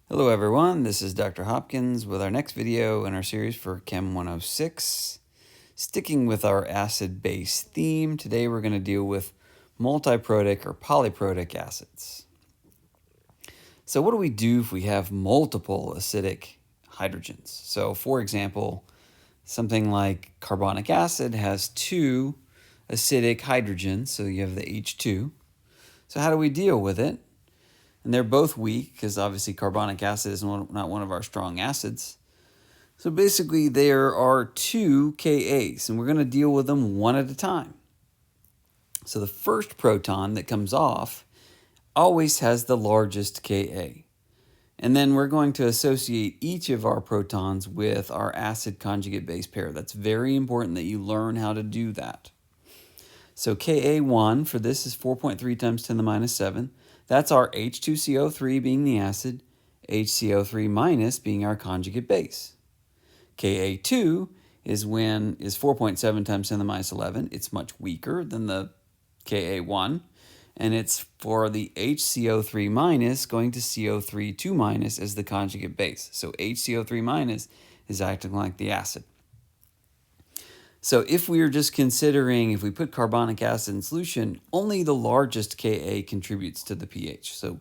Hello everyone, this is Dr. Hopkins with our next video in our series for Chem 106. Sticking with our acid-base theme, today we're going to deal with multiprotic or polyprotic acids. So what do we do if we have multiple acidic hydrogens? So for example, something like carbonic acid has two acidic hydrogens, so you have the H2. So how do we deal with it? And they're both weak because obviously carbonic acid is not one of our strong acids. So basically there are two Kas and we're going to deal with them one at a time. So the first proton that comes off always has the largest Ka. And then we're going to associate each of our protons with our acid conjugate base pair. That's very important that you learn how to do that. So Ka1 for this is 4.3 times 10 to the minus 7. That's our H2CO3 being the acid, HCO3 minus being our conjugate base. Ka2 is 4.7 times 10 to the minus 11. It's much weaker than the Ka1. And it's for the HCO3 minus going to CO3 2 minus as the conjugate base. So HCO3 minus is acting like the acid. So if we are just considering, if we put carbonic acid in solution, only the largest Ka contributes to the pH. So,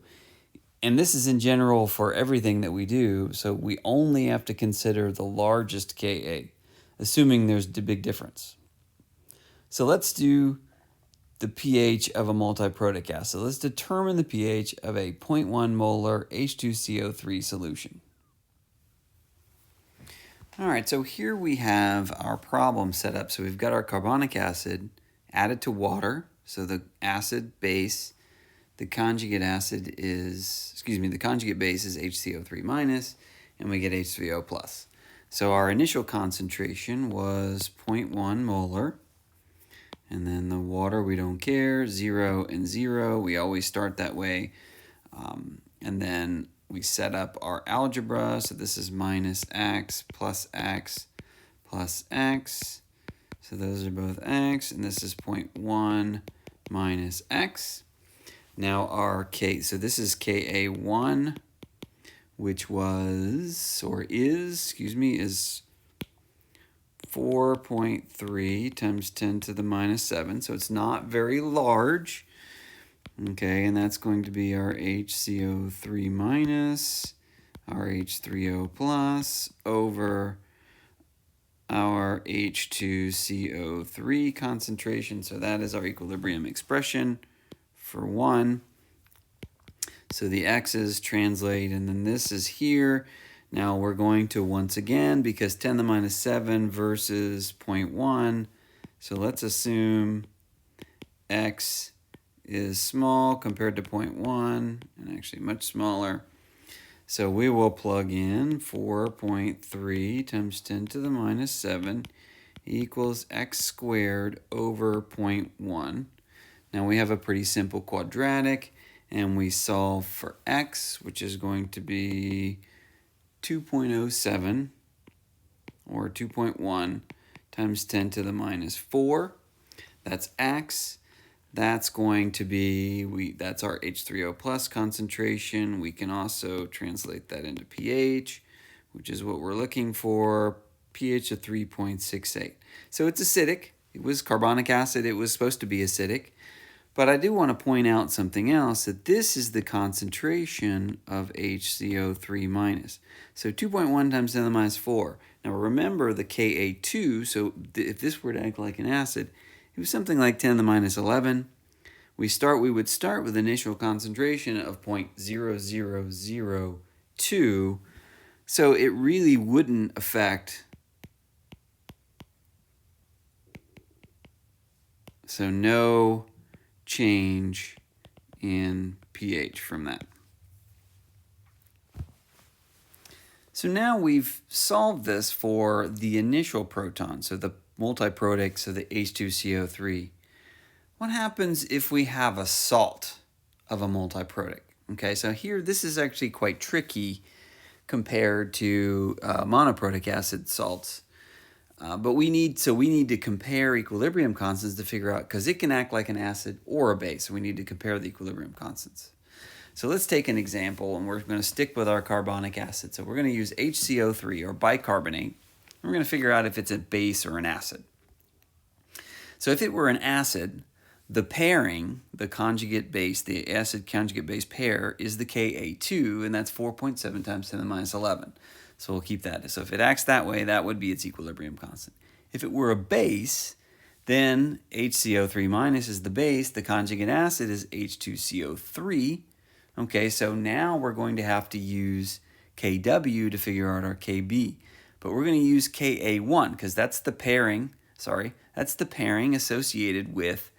and this is in general for everything that we do, so we only have to consider the largest Ka, assuming there's a big difference. So let's do the pH of a multiprotic acid. Let's determine the pH of a 0.1 molar H2CO3 solution. All right, so here we have our problem set up. So we've got our carbonic acid added to water. So the acid base, the conjugate base is HCO3 minus, and we get H3O plus. So our initial concentration was 0.1 molar. And then the water, we don't care, 0 and 0. We always start that way. And then we set up our algebra. So this is minus x plus x plus x. So those are both x. And this is 0.1 minus x. Now our K, so this is Ka1, which was, or is 4.3 times 10 to the minus 7. So it's not very large. Okay, and that's going to be our HCO3 minus, our H3O plus, over our H2CO3 concentration. So that is our equilibrium expression for 1. So the x's translate, and then this is here. Now we're going to, once again, because 10 to the minus 7 versus 0.1, so let's assume x is small compared to 0.1, and actually much smaller. So we will plug in 4.3 times 10 to the minus 7 equals x squared over 0.1. Now we have a pretty simple quadratic, and we solve for x, which is going to be 2.07 or 2.1 times 10 to the minus 4. That's x. That's going to be, that's our H3O plus concentration. We can also translate that into pH, which is what we're looking for, pH of 3.68. So it's acidic. It was carbonic acid. It was supposed to be acidic. But I do want to point out something else, that this is the concentration of HCO3 minus. So 2.1 times 10 to the minus 4. Now remember the Ka2, so if this were to act like an acid, it was something like 10 to the minus 11. We would start with initial concentration of 0.0002. So it really wouldn't affect. So no change in pH from that. So now we've solved this for the initial proton, so the multiprotic, so the H2CO3. What happens if we have a salt of a multiprotic? Okay, so here this is actually quite tricky compared to monoprotic acid salts. But we need to compare equilibrium constants to figure out, because it can act like an acid or a base. So we need to compare the equilibrium constants. So let's take an example, and we're going to stick with our carbonic acid. So we're going to use HCO3 or bicarbonate. We're going to figure out if it's a base or an acid. So if it were an acid, the pairing, the conjugate base, the acid conjugate base pair is the Ka2, and that's 4.7 times 10 to the minus 11. So we'll keep that. So if it acts that way, that would be its equilibrium constant. If it were a base, then HCO3 minus is the base. The conjugate acid is H2CO3. Okay, so now we're going to have to use Kw to figure out our Kb. But we're going to use Ka1 because that's the pairing, that's the pairing associated with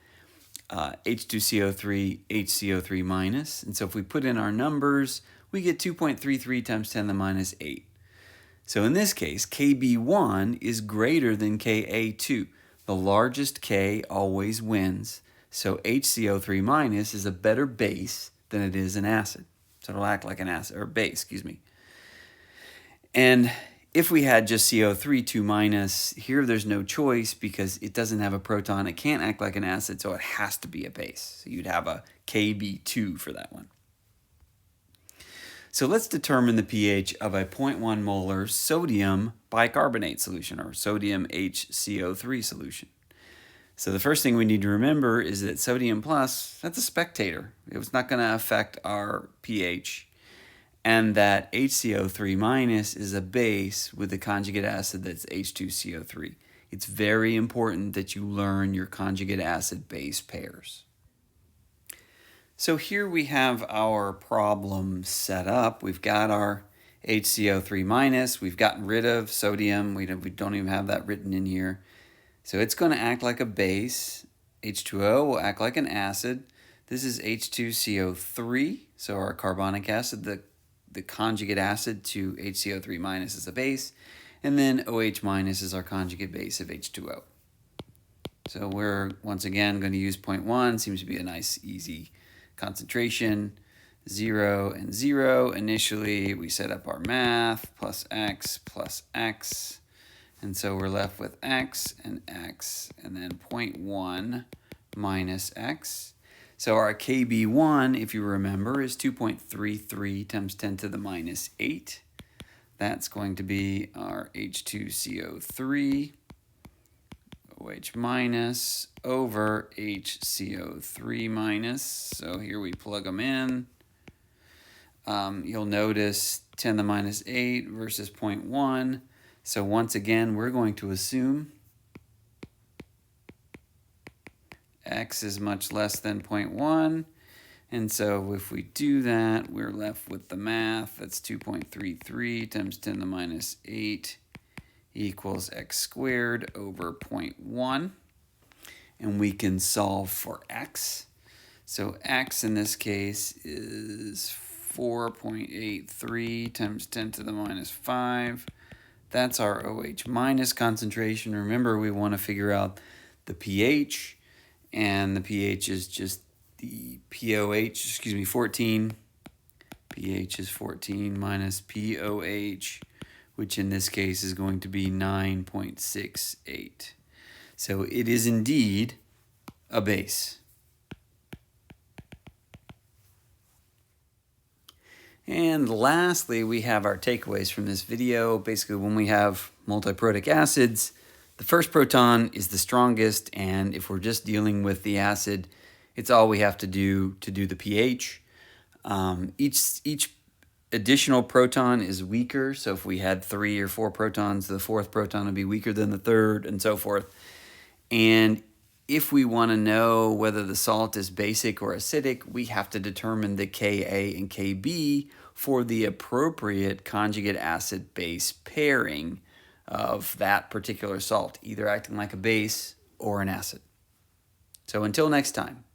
H2CO3, HCO3 minus. And so if we put in our numbers, we get 2.33 times 10 to the minus 8. So in this case, Kb1 is greater than Ka2. The largest K always wins. So HCO3 minus is a better base than it is an acid. So it'll act like an acid, or base, excuse me. And if we had just CO3, 2 minus, here there's no choice because it doesn't have a proton. It can't act like an acid, so it has to be a base. So you'd have a Kb2 for that one. So let's determine the pH of a 0.1 molar sodium bicarbonate solution, or sodium HCO3 solution. So the first thing we need to remember is that sodium plus, that's a spectator. It's not going to affect our pH. And that HCO3 minus is a base with the conjugate acid that's H2CO3. It's very important that you learn your conjugate acid base pairs. So here we have our problem set up. We've got our HCO3 minus. We've gotten rid of sodium. We don't even have that written in here. So it's going to act like a base. H2O will act like an acid. This is H2CO3, so our carbonic acid, the conjugate acid to HCO3 minus is a base. And then OH minus is our conjugate base of H2O. So we're, once again, going to use 0.1. Seems to be a nice, easy concentration. 0 and 0. Initially, we set up our math, plus x, and so we're left with x, and then 0.1 minus x. So our Kb1, if you remember, is 2.33 times 10 to the minus 8. That's going to be our H2CO3, OH minus, over HCO3 minus. So here we plug them in. You'll notice 10 to the minus 8 versus 0.1. So once again, we're going to assume x is much less than 0.1. And so if we do that, we're left with the math. That's 2.33 times 10 to the minus 8 equals x squared over 0.1. And we can solve for x. So x in this case is 4.83 times 10 to the minus 5. That's our OH minus concentration. Remember, we want to figure out the pH, and the pH is just the 14. pH is 14 minus POH, which in this case is going to be 9.68. So it is indeed a base. And lastly, we have our takeaways from this video. Basically, when we have multiprotic acids, the first proton is the strongest, and if we're just dealing with the acid, it's all we have to do the pH. Each additional proton is weaker, so if we had 3 or 4 protons, the fourth proton would be weaker than the third, and so forth. And if we want to know whether the salt is basic or acidic, we have to determine the Ka and Kb for the appropriate conjugate acid-base pairing of that particular salt, either acting like a base or an acid. So until next time.